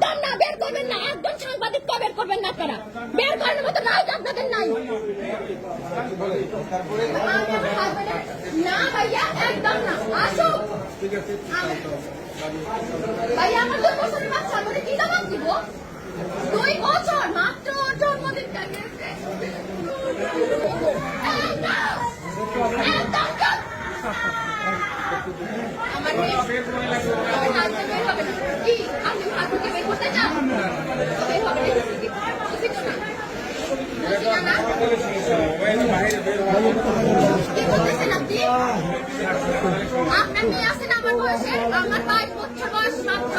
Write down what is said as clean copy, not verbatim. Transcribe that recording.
একদম না, বের করবেন না, একদম সাংবাদিক বের করবেন না আপনারা, বের করার মতো রাইট আপনাদের নাই। না ভাইয়া, একদম না, আসুক ভাইয়া। আমার 2 বছরের বাচ্চা, আমাকে কি জবাব দিব? 2 বছর মাত্র, জন্মদিনটা গেছে। আমার কি আপনি ঠাকুরকে বের করতে চান? বের হবে না, কি বলতেছেন আপনি? আপনার মেয়ে আছেন আমার বয়সে, আমার 22 বছর বয়স মাত্র।